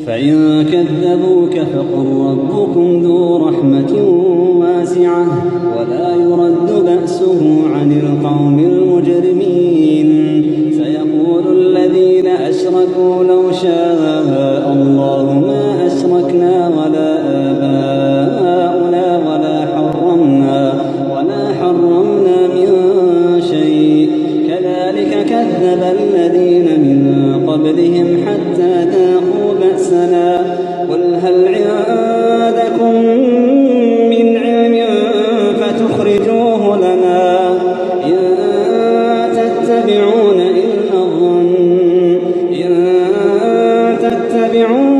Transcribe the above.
فإن كذبوك فقل ربكم ذو رحمة واسعة ولا يرد بأسه عن القوم المجرمين. سيقول الذين أشركوا لو شاء الله ما أشركنا ولا آباؤنا ولا حرمنا من شيء كذلك كذب الذين من قبلهم حتى ذاقوا بأسنا قل هل عندكم من علم فتخرجوه لنا إن تتبعون إلا الظن إن تتبعون